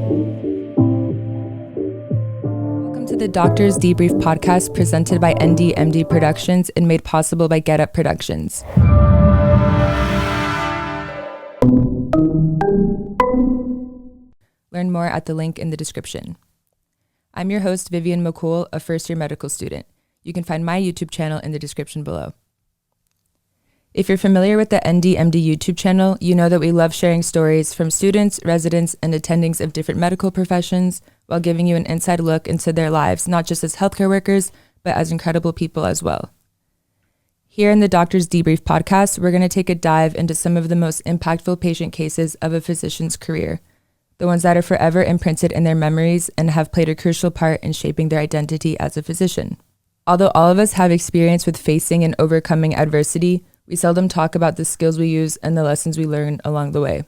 Welcome to the Doctor's Debrief podcast presented by NDMD Productions and made possible by Get Up Productions. Learn more at the link in the description. I'm your host, Vivian McCool, a first-year medical student. You can find my YouTube channel in the description below. If you're familiar with the NDMD YouTube channel, you know that we love sharing stories from students, residents, and attendings of different medical professions while giving you an inside look into their lives, not just as healthcare workers, but as incredible people as well. Here in the Doctor's Debrief podcast, we're going to take a dive into some of the most impactful patient cases of a physician's career, the ones that are forever imprinted in their memories and have played a crucial part in shaping their identity as a physician. Although all of us have experience with facing and overcoming adversity, we seldom talk about the skills we use and the lessons we learn along the way.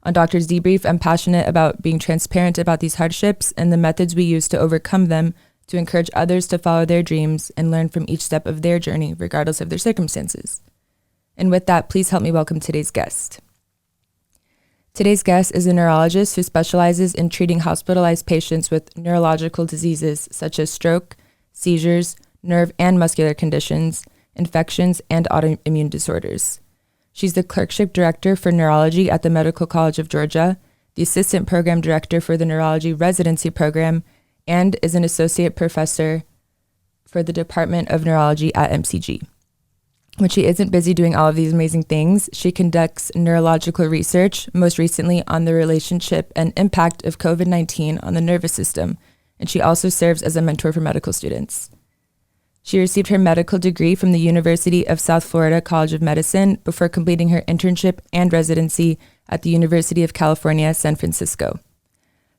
On Doctor's Debrief, I'm passionate about being transparent about these hardships and the methods we use to overcome them to encourage others to follow their dreams and learn from each step of their journey, regardless of their circumstances. And with that, please help me welcome today's guest. Today's guest is a neurologist who specializes in treating hospitalized patients with neurological diseases such as stroke, seizures, nerve and muscular conditions, infections, and autoimmune disorders. She's the clerkship director for neurology at the Medical College of Georgia, the assistant program director for the neurology residency program, and is an associate professor for the Department of Neurology at MCG. When she isn't busy doing all of these amazing things, she conducts neurological research, most recently on the relationship and impact of COVID-19 on the nervous system, and she also serves as a mentor for medical students. She received her medical degree from the University of South Florida College of Medicine before completing her internship and residency at the University of California, San Francisco.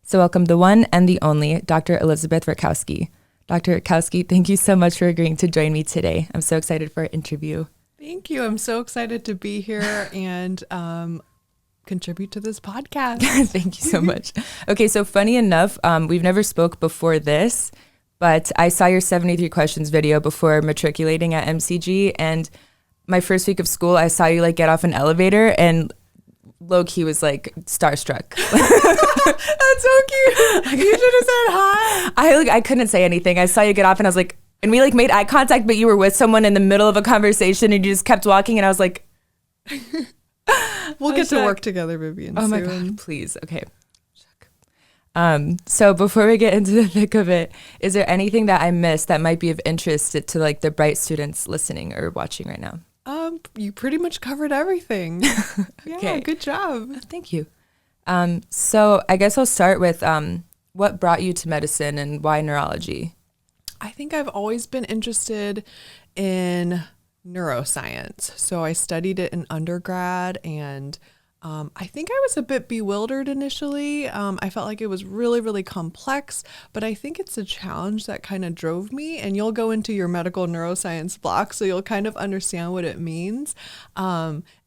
So welcome the one and the only Dr. Elizabeth Rutkowski. Dr. Rutkowski, thank you so much for agreeing to join me today. I'm so excited for our interview. Thank you. I'm so excited to be here and contribute to this podcast. Thank you so much. Okay, so funny enough, we've never spoke before this, but I saw your 73 questions video before matriculating at MCG, and my first week of school, I saw you get off an elevator, and low-key was starstruck. That's so cute. You should have said hi. I couldn't say anything. I saw you get off, and I was like, and we made eye contact, but you were with someone in the middle of a conversation, and you just kept walking, and I was like, we'll get to work together, Vivian. Oh my God, please. Okay. So before we get into the thick of it, is there anything that I missed that might be of interest to the bright students listening or watching right now? You pretty much covered everything. Okay. Good job. Thank you. So I guess I'll start with what brought you to medicine and why neurology? I think I've always been interested in neuroscience. So I studied it in undergrad, and I think I was a bit bewildered initially. I felt like it was really, really complex, but I think it's a challenge that kind of drove me, and you'll go into your medical neuroscience block, so you'll kind of understand what it means.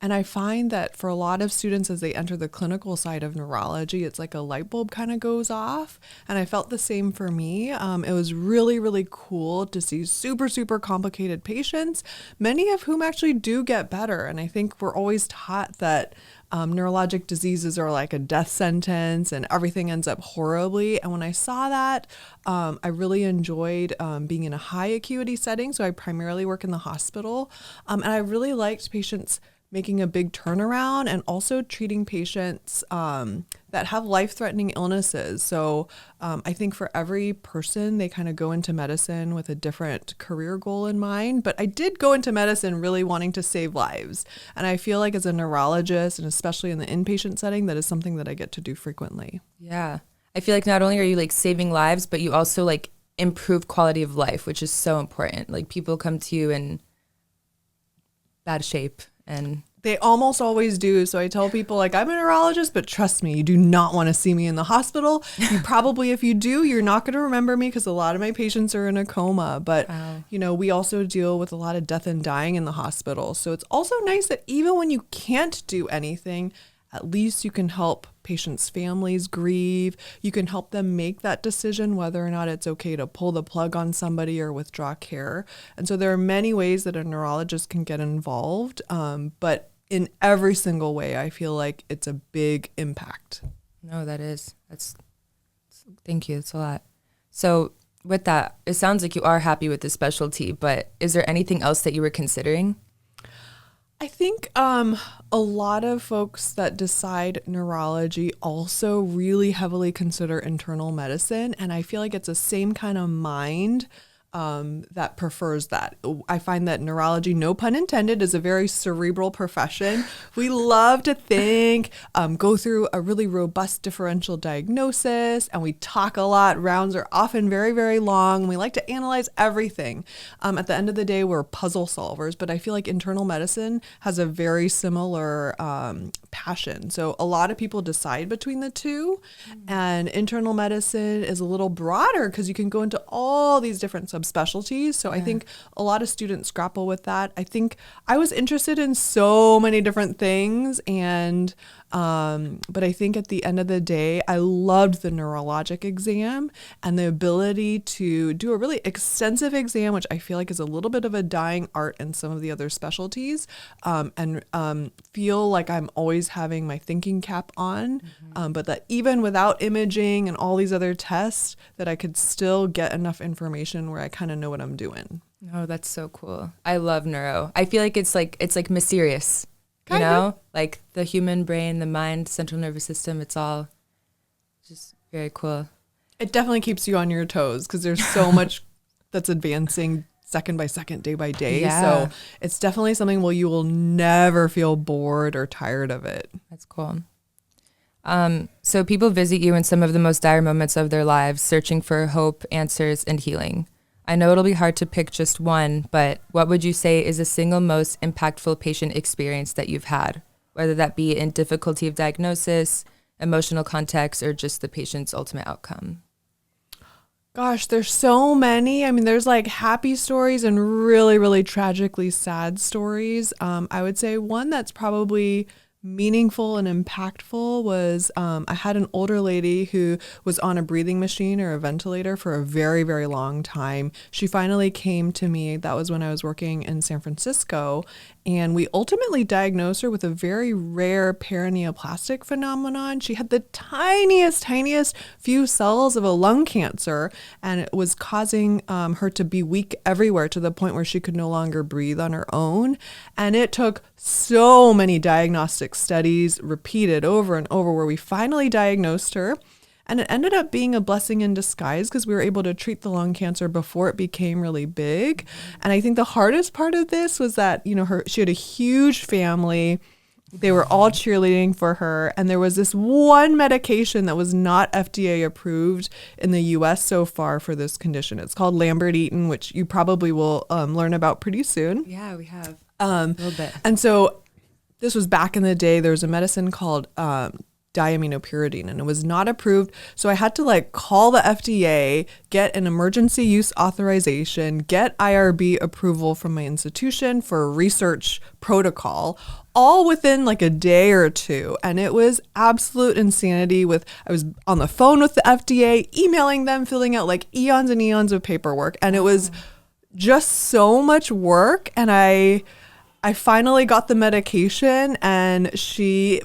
And I find that for a lot of students, as they enter the clinical side of neurology, it's like a light bulb kind of goes off. And I felt the same for me. It was really, really cool to see super, super complicated patients, many of whom actually do get better. And I think we're always taught that neurologic diseases are like a death sentence and everything ends up horribly. And when I saw that, I really enjoyed being in a high acuity setting. So I primarily work in the hospital. And I really liked patients making a big turnaround and also treating patients that have life-threatening illnesses. So I think for every person, they kind of go into medicine with a different career goal in mind. But I did go into medicine really wanting to save lives. And I feel like as a neurologist, and especially in the inpatient setting, that is something that I get to do frequently. Yeah. I feel like not only are you saving lives, but you also improve quality of life, which is so important. People come to you in bad shape. And they almost always do. So I tell people I'm a neurologist, but trust me, you do not want to see me in the hospital. You probably, if you do, you're not going to remember me because a lot of my patients are in a coma. But, we also deal with a lot of death and dying in the hospital. So it's also nice that even when you can't do anything, at least you can help patients' families grieve. You can help them make that decision whether or not it's okay to pull the plug on somebody or withdraw care. And so there are many ways that a neurologist can get involved. But in every single way, I feel like it's a big impact. No, thank you. That's a lot. So with that, it sounds like you are happy with the specialty, but is there anything else that you were considering? I think a lot of folks that decide neurology also really heavily consider internal medicine. And I feel like it's the same kind of mind that prefers that. I find that neurology, no pun intended, is a very cerebral profession. We love to think, go through a really robust differential diagnosis, and we talk a lot. Rounds are often very, very long. We like to analyze everything. At the end of the day, we're puzzle solvers, but I feel like internal medicine has a very similar passion. So a lot of people decide between the two, and internal medicine is a little broader because you can go into all these different subspecialties. So I think a lot of students grapple with that. I think I was interested in so many different things, and but I think at the end of the day, I loved the neurologic exam and the ability to do a really extensive exam, which I feel like is a little bit of a dying art in some of the other specialties, and feel like I'm always having my thinking cap on, but that even without imaging and all these other tests, that I could still get enough information where I kind of know what I'm doing. Oh, that's so cool. I love neuro. I feel like it's like mysterious. You know, like the human brain, the mind, central nervous system, it's all just very cool. It definitely keeps you on your toes because there's so much that's advancing second by second, day by day. Yeah. So it's definitely something where you will never feel bored or tired of it. That's cool. So people visit you in some of the most dire moments of their lives, searching for hope, answers, and healing. I know it'll be hard to pick just one, but what would you say is the single most impactful patient experience that you've had, whether that be in difficulty of diagnosis, emotional context, or just the patient's ultimate outcome? Gosh, there's so many. I mean, there's like happy stories and really, really tragically sad stories. I would say one that's probably meaningful and impactful was I had an older lady who was on a breathing machine or a ventilator for a very, very long time. She finally came to me. That was when I was working in San Francisco. And we ultimately diagnosed her with a very rare paraneoplastic phenomenon. She had the tiniest few cells of a lung cancer, and it was causing her to be weak everywhere to the point where she could no longer breathe on her own. And it took so many diagnostic studies repeated over and over where we finally diagnosed her. And it ended up being a blessing in disguise because we were able to treat the lung cancer before it became really big. And I think the hardest part of this was that, she had a huge family. They were all cheerleading for her. And there was this one medication that was not FDA approved in the US so far for this condition. It's called Lambert-Eaton, which you probably will learn about pretty soon. Yeah, we have a little bit. And so this was back in the day. There was a medicine called diaminopyridine, and it was not approved. So I had to call the FDA, get an emergency use authorization, get IRB approval from my institution for a research protocol, all within a day or two. And it was absolute insanity. I was on the phone with the FDA, emailing them, filling out eons and eons of paperwork. And it was just so much work. And I finally got the medication, and she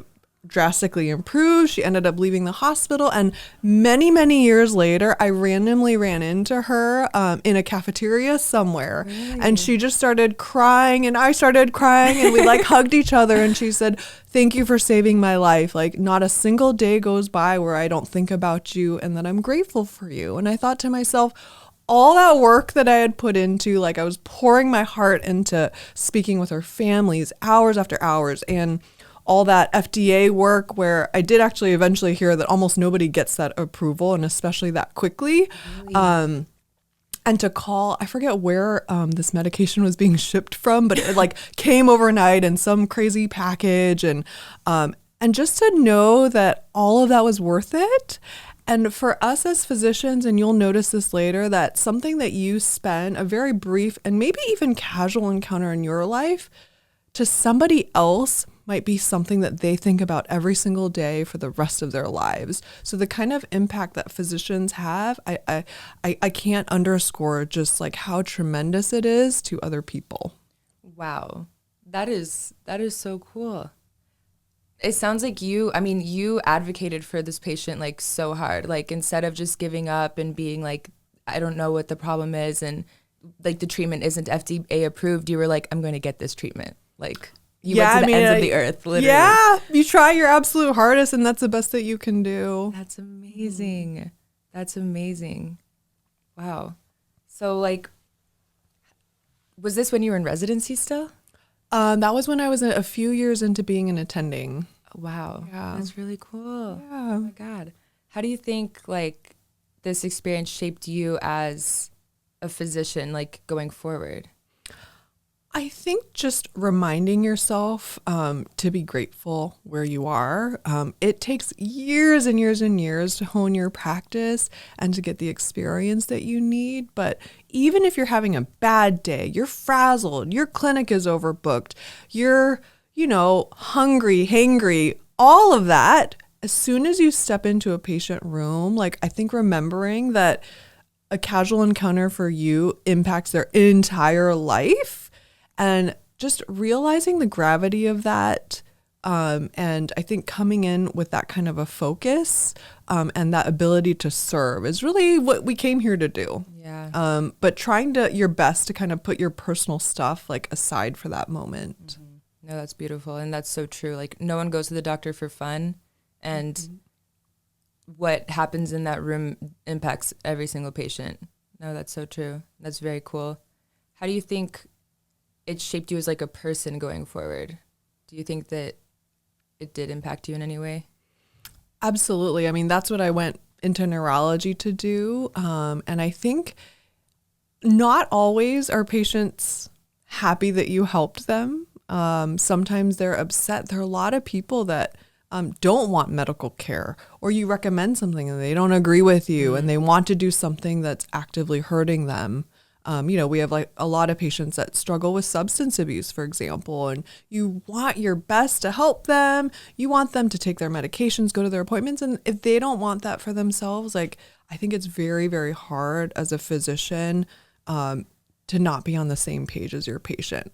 drastically improved. She ended up leaving the hospital, and many, many years later, I randomly ran into her in a cafeteria somewhere. Really? And she just started crying, and I started crying, and we hugged each other, and she said, "Thank you for saving my life. Not a single day goes by where I don't think about you and that I'm grateful for you." And I thought to myself, all that work that I had put into, I was pouring my heart into speaking with her families hours after hours, and all that FDA work where I did actually eventually hear that almost nobody gets that approval, and especially that quickly. Really? And to call, I forget where this medication was being shipped from, but it came overnight in some crazy package, and just to know that all of that was worth it. And for us as physicians, and you'll notice this later, that something that you spend a very brief and maybe even casual encounter in your life to somebody else might be something that they think about every single day for the rest of their lives. So the kind of impact that physicians have, I can't underscore just how tremendous it is to other people. Wow. That is so cool. It sounds like you advocated for this patient like so hard. Like instead of just giving up and being like, I don't know what the problem is and like the treatment isn't FDA approved, you were like, I'm going to get this treatment. Like you went to the ends of the earth, literally. Yeah, you try your absolute hardest and that's the best that you can do. That's amazing. That's amazing. Wow. So like, was this when you were in residency still? That was when I was a few years into being an attending. Wow. Yeah. That's really cool. Yeah. Oh my God. How do you think like this experience shaped you as a physician, like going forward? I think just reminding yourself to be grateful where you are. It takes years and years and years to hone your practice and to get the experience that you need. But even if you're having a bad day, you're frazzled, your clinic is overbooked, you're, hungry, hangry, all of that, as soon as you step into a patient room, like I think remembering that a casual encounter for you impacts their entire life. And just realizing the gravity of that, and I think coming in with that kind of a focus and that ability to serve is really what we came here to do. Yeah. But trying your best to kind of put your personal stuff like aside for that moment. Mm-hmm. No, that's beautiful. And that's so true. Like no one goes to the doctor for fun. And what happens in that room impacts every single patient. No, that's so true. That's very cool. How do you think it shaped you as like a person going forward? Do you think that it did impact you in any way? Absolutely. I mean, that's what I went into neurology to do. And I think not always are patients happy that you helped them. Sometimes they're upset. There are a lot of people that don't want medical care, or you recommend something and they don't agree with you and they want to do something that's actively hurting them. We have like a lot of patients that struggle with substance abuse, for example, and you want your best to help them. You want them to take their medications, go to their appointments. And if they don't want that for themselves, like I think it's very, very hard as a physician to not be on the same page as your patient.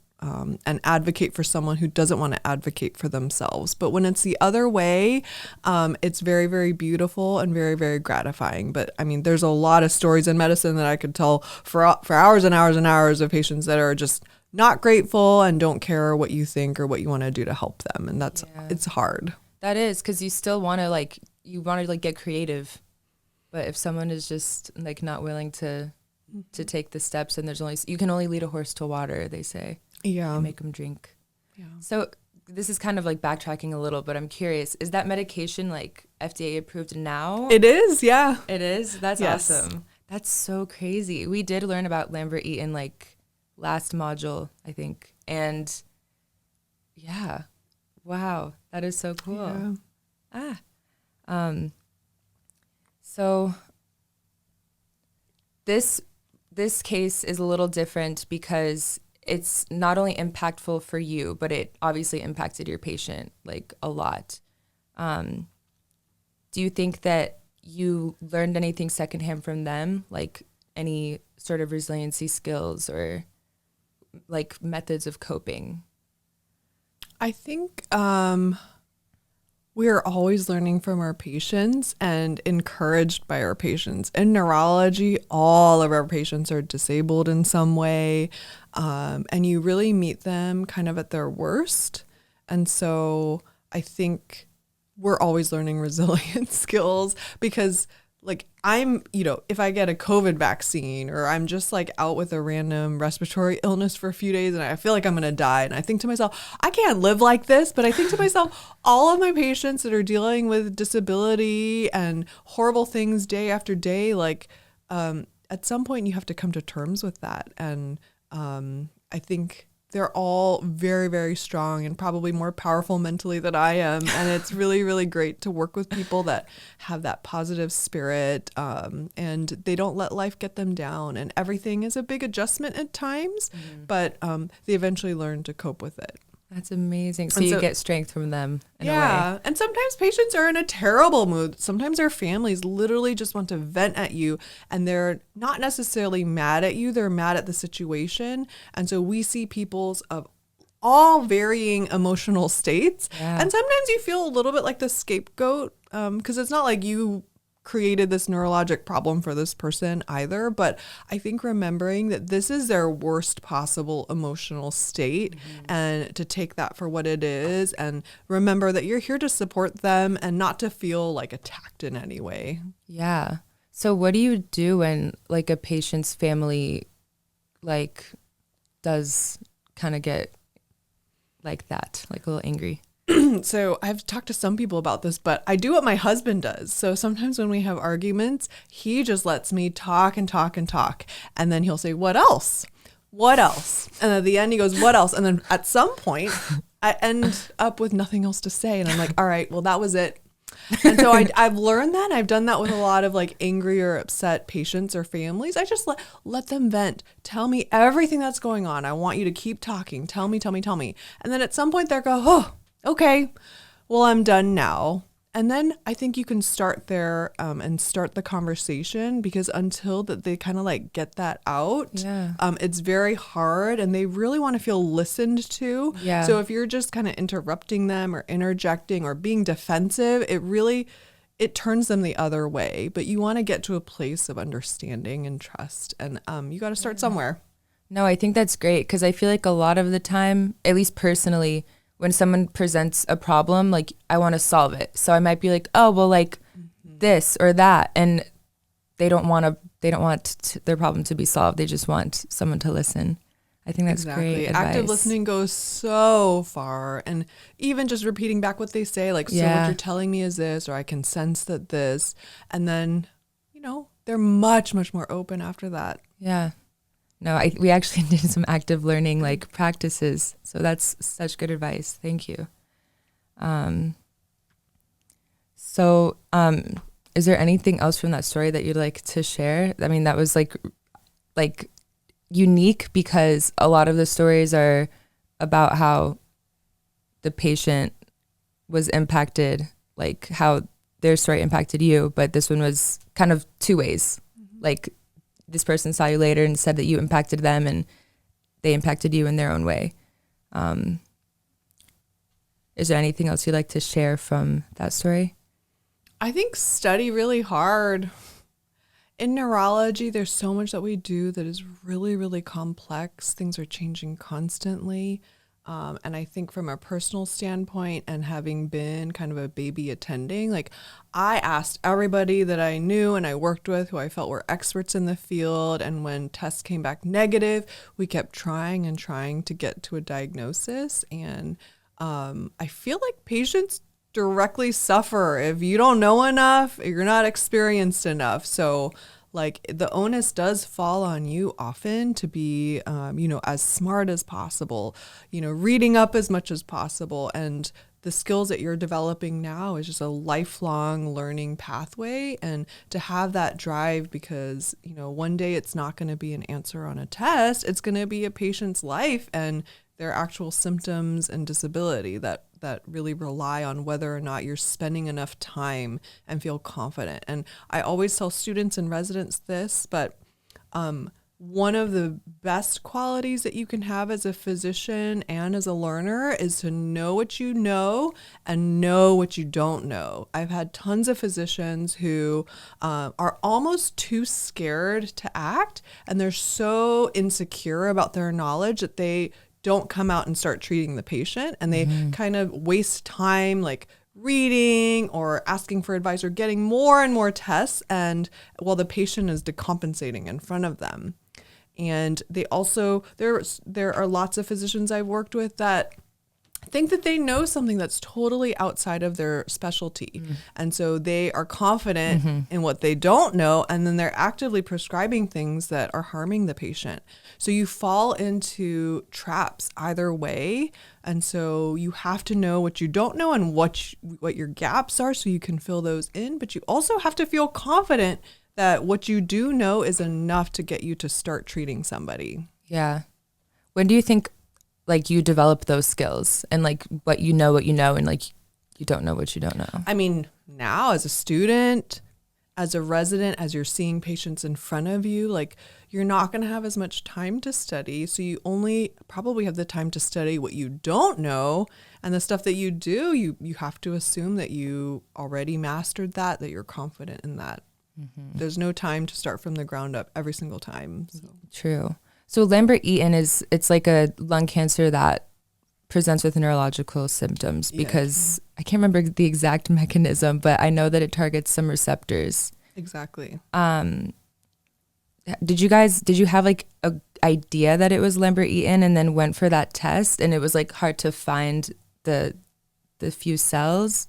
And advocate for someone who doesn't want to advocate for themselves. But when it's the other way, it's very, very beautiful and very, very gratifying. But I mean, there's a lot of stories in medicine that I could tell for hours and hours and hours of patients that are just not grateful and don't care what you think or what you want to do to help them. And it's hard. That is, because you still want to get creative. But if someone is just like not willing to take the steps, and you can only lead a horse to water, they say. Yeah. Make them drink. Yeah. So this is kind of like backtracking a little, but I'm curious, is that medication like FDA approved now? It is, yeah. It is? That's Yes. awesome. That's so crazy. We did learn about Lambert-Eaton like last module, I think. And yeah. Wow. That is so cool. Yeah. So this case is a little different because it's not only impactful for you, but it obviously impacted your patient like a lot. Do you think that you learned anything secondhand from them, like any sort of resiliency skills or like methods of coping? I think we are always learning from our patients and encouraged by our patients. In neurology, all of our patients are disabled in some way, and you really meet them kind of at their worst. And so I think we're always learning resilience skills because like if I get a COVID vaccine or I'm just like out with a random respiratory illness for a few days and I feel like I'm going to die. And I think to myself, I can't live like this. But I think to myself, all of my patients that are dealing with disability and horrible things day after day, like at some point you have to come to terms with that. And I think they're all very, very strong and probably more powerful mentally than I am. And it's really, really great to work with people that have that positive spirit and they don't let life get them down. And everything is a big adjustment at times, but they eventually learn to cope with it. That's amazing. So you get strength from them in a way. Yeah. And sometimes patients are in a terrible mood. Sometimes their families literally just want to vent at you and they're not necessarily mad at you. They're mad at the situation. And so we see people's of all varying emotional states. Yeah. And sometimes you feel a little bit like the scapegoat, because it's not like you created this neurologic problem for this person either. But I think remembering that this is their worst possible emotional state, and to take that for what it is, and remember that you're here to support them and not to feel like attacked in any way. Yeah. So what do you do when like a patient's family like does kind of get like that, like a little angry? So I've talked to some people about this, but I do what my husband does. So sometimes when we have arguments, he just lets me talk and talk and talk. And then he'll say, what else? What else? And at the end he goes, what else? And then at some point I end up with nothing else to say. And I'm like, all right, well, that was it. And so I've learned that. I've done that with a lot of like angry or upset patients or families. I just let them vent. Tell me everything that's going on. I want you to keep talking. Tell me. And then at some point they go, oh, okay, well, I'm done now. And then I think you can start there and start the conversation, because until that they kind of like get that out, it's very hard, and they really want to feel listened to. Yeah. So if you're just kind of interrupting them or interjecting or being defensive, it turns them the other way. But you want to get to a place of understanding and trust, and you got to start somewhere. No, I think that's great, because I feel like a lot of the time, at least personally, when someone presents a problem, like I want to solve it. So I might be like, oh, well, like this or that. And they don't want their problem to be solved. They just want someone to listen. I think that's great advice. Active listening goes so far. And even just repeating back what they say, like, so what you're telling me is this, or I can sense that this. And then, they're much, much more open after that. Yeah. No, we actually did some active learning like practices. So that's such good advice. Thank you. So is there anything else from that story that you'd like to share? I mean, that was like unique, because a lot of the stories are about how the patient was impacted, like how their story impacted you. But this one was kind of two ways. Like, this person saw you later and said that you impacted them, and they impacted you in their own way. Is there anything else you'd like to share from that story? I think study really hard. In neurology, there's so much that we do that is really, really complex. Things are changing constantly. And I think from a personal standpoint, and having been kind of a baby attending, like, I asked everybody that I knew and I worked with who I felt were experts in the field. And when tests came back negative, we kept trying and trying to get to a diagnosis. And I feel like patients directly suffer if you don't know enough, you're not experienced enough. So like, the onus does fall on you often to be, as smart as possible, reading up as much as possible. And the skills that you're developing now is just a lifelong learning pathway. And to have that drive, because, one day it's not going to be an answer on a test. It's going to be a patient's life and their actual symptoms and disability that really rely on whether or not you're spending enough time and feel confident. And I always tell students and residents this, but one of the best qualities that you can have as a physician and as a learner is to know what you know and know what you don't know. I've had tons of physicians who are almost too scared to act, and they're so insecure about their knowledge that they don't come out and start treating the patient, and they kind of waste time like reading or asking for advice or getting more and more tests, and while the patient is decompensating in front of them. And they also, there are lots of physicians I've worked with that think that they know something that's totally outside of their specialty. And so they are confident in what they don't know, and then they're actively prescribing things that are harming the patient. So you fall into traps either way. And so you have to know what you don't know and what your gaps are, so you can fill those in. But you also have to feel confident that what you do know is enough to get you to start treating somebody. Yeah. When do you think like you develop those skills, and like what you know, and like you don't know what you don't know? I mean, now as a student, as a resident, as you're seeing patients in front of you, like you're not going to have as much time to study. So you only probably have the time to study what you don't know. And the stuff that you do, you have to assume that you already mastered that you're confident in that. Mm-hmm. There's no time to start from the ground up every single time. So. True. So Lambert-Eaton it's like a lung cancer that presents with neurological symptoms because I can't remember the exact mechanism, but I know that it targets some receptors. Exactly. Did you have like a idea that it was Lambert-Eaton and then went for that test and it was like hard to find the few cells?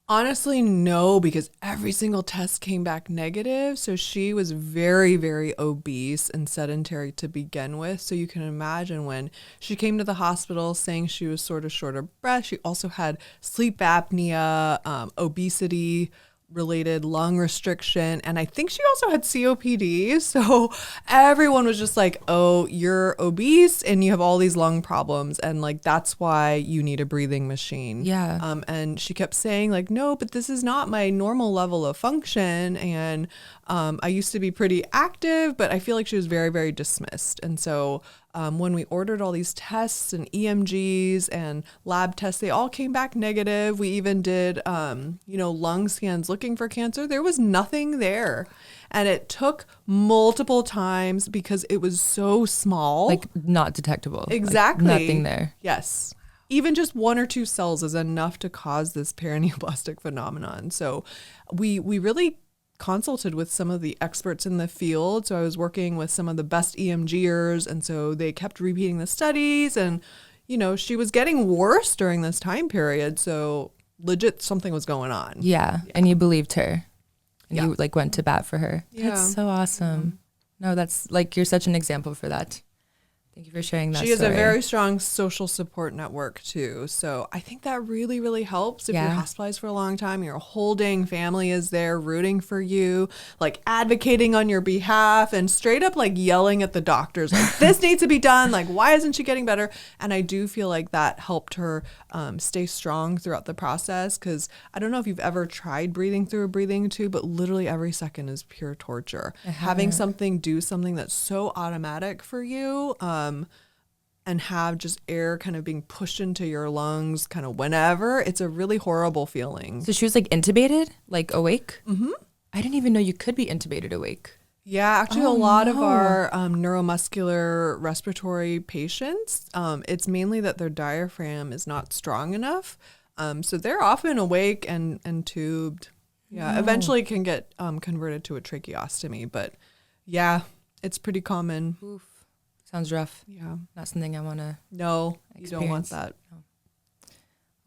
Honestly, no, because every single test came back negative. So she was very, very obese and sedentary to begin with. So you can imagine when she came to the hospital saying she was sort of short of breath. She also had sleep apnea, obesity related lung restriction, and I think she also had COPD. So everyone was just like, oh, you're obese and you have all these lung problems, and like that's why you need a breathing machine. And she kept saying like, no, but this is not my normal level of function, and I used to be pretty active, but I feel like she was very, very dismissed. And so when we ordered all these tests and EMGs and lab tests, they all came back negative. We even did, lung scans looking for cancer. There was nothing there. And it took multiple times because it was so small. Like not detectable. Exactly. Like nothing there. Yes. Even just 1 or 2 cells is enough to cause this paraneoplastic phenomenon. So we really consulted with some of the experts in the field. So I was working with some of the best EMGers, and so they kept repeating the studies, and she was getting worse during this time period. So legit something was going on. Yeah. And you believed her. And you like went to bat for her. Yeah. That's so awesome. No, that's like, you're such an example for that. Thank you for sharing that. She has a very strong social support network too. So I think that really, really helps if you're hospitalized for a long time. Your holding family is there rooting for you, like advocating on your behalf and straight up like yelling at the doctors, like this needs to be done. Like, why isn't she getting better? And I do feel like that helped her stay strong throughout the process. Cause I don't know if you've ever tried breathing through a breathing tube, but literally every second is pure torture. Having something do something that's so automatic for you, and have just air kind of being pushed into your lungs kind of whenever, it's a really horrible feeling. So she was like intubated, like awake? Mm-hmm. I didn't even know you could be intubated awake. Yeah, actually a lot of our neuromuscular respiratory patients, it's mainly that their diaphragm is not strong enough. So they're often awake and tubed. Yeah, eventually can get converted to a tracheostomy, but yeah, it's pretty common. Oof. Sounds rough. Yeah. Not something I want to No, you don't want that.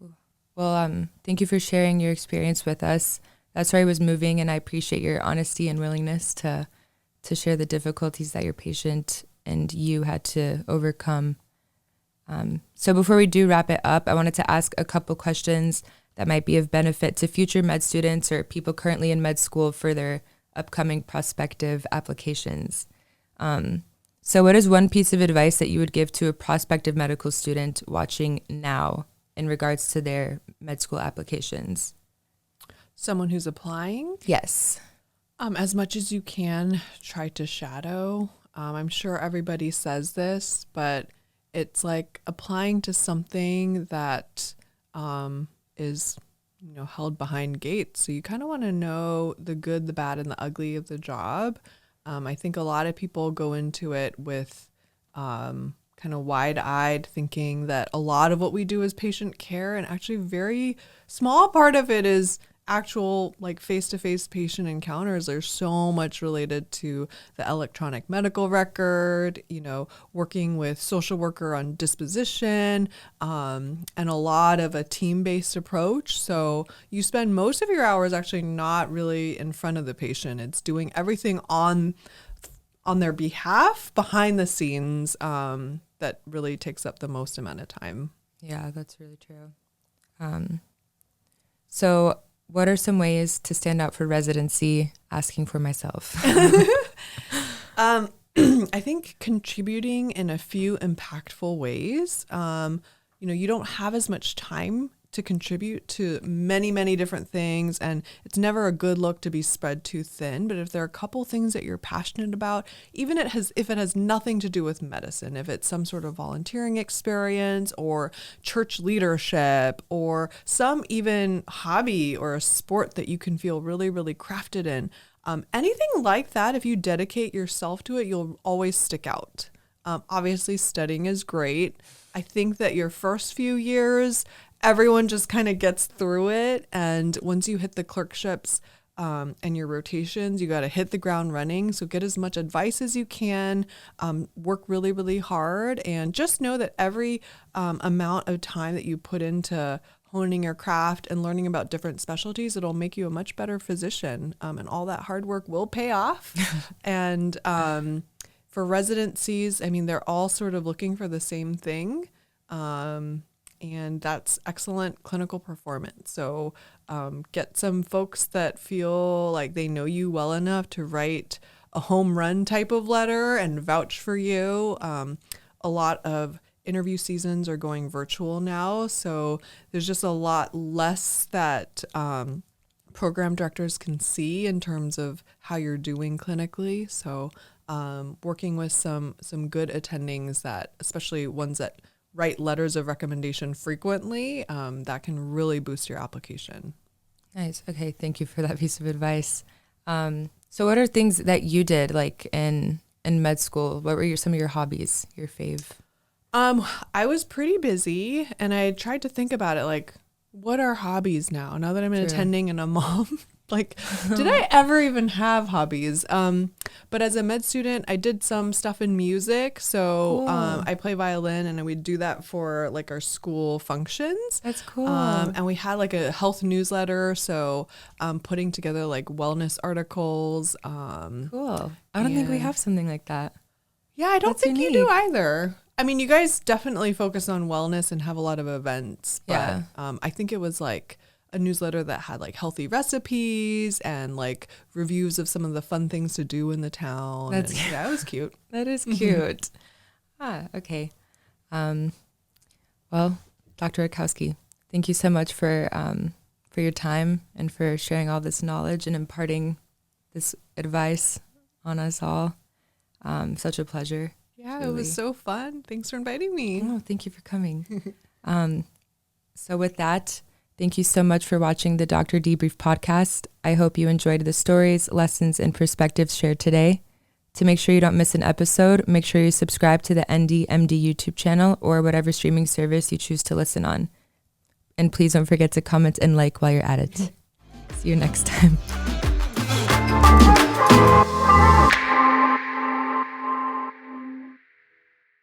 No. Well, thank you for sharing your experience with us. That story was moving, and I appreciate your honesty and willingness to share the difficulties that your patient and you had to overcome. So before we do wrap it up, I wanted to ask a couple questions that might be of benefit to future med students or people currently in med school for their upcoming prospective applications. So what is one piece of advice that you would give to a prospective medical student watching now in regards to their med school applications? Someone who's applying? Yes. As much as you can, try to shadow. I'm sure everybody says this, but it's like applying to something that is held behind gates. So you kind of want to know the good, the bad, and the ugly of the job. I think a lot of people go into it with kind of wide-eyed thinking that a lot of what we do is patient care, and actually very small part of it is actual like face-to-face patient encounters. There's so much related to the electronic medical record, working with social worker on disposition, and a lot of a team-based approach. So you spend most of your hours actually not really in front of the patient. It's doing everything on their behalf behind the scenes that really takes up the most amount of time. Yeah, that's really true. So what are some ways to stand out for residency? Asking for myself. I think contributing in a few impactful ways. You don't have as much time to contribute to many, many different things. And it's never a good look to be spread too thin. But if there are a couple things that you're passionate about, even if it has nothing to do with medicine, if it's some sort of volunteering experience or church leadership or some even hobby or a sport that you can feel really, really crafted in, anything like that, if you dedicate yourself to it, you'll always stick out. Obviously, studying is great. I think that your first few years, everyone just kind of gets through it. And once you hit the clerkships and your rotations, you got to hit the ground running. So get as much advice as you can, work really, really hard, and just know that every amount of time that you put into honing your craft and learning about different specialties, it'll make you a much better physician. And all that hard work will pay off. And for residencies, I mean, they're all sort of looking for the same thing. And that's excellent clinical performance. So get some folks that feel like they know you well enough to write a home run type of letter and vouch for you. A lot of interview seasons are going virtual now, so there's just a lot less that program directors can see in terms of how you're doing clinically. So working with some good attendings, that especially ones that write letters of recommendation frequently, that can really boost your application. Nice. Okay. Thank you for that piece of advice. So what are things that you did like in med school? What were some of your hobbies, your fave? I was pretty busy, and I tried to think about it, like, what are hobbies now that I'm an attending and a mom? Like, did I ever even have hobbies? But as a med student, I did some stuff in music. So cool. I play violin, and we'd do that for like our school functions. That's cool. And we had like a health newsletter. So putting together like wellness articles. Cool. I don't think we have something like that. Yeah, I don't think unique. You do either. I mean, you guys definitely focus on wellness and have a lot of events. But yeah. I think it was like a newsletter that had like healthy recipes and like reviews of some of the fun things to do in the town. Yeah, it was cute. That is cute. Okay. Well, Dr. Rutkowski, thank you so much for your time and for sharing all this knowledge and imparting this advice on us all. Such a pleasure. Yeah, truly. It was so fun. Thanks for inviting me. Oh, thank you for coming. So with that, thank you so much for watching the Dr. Debrief podcast. I hope you enjoyed the stories, lessons, and perspectives shared today. To make sure you don't miss an episode, make sure you subscribe to the NDMD YouTube channel or whatever streaming service you choose to listen on. And please don't forget to comment and like while you're at it. See you next time.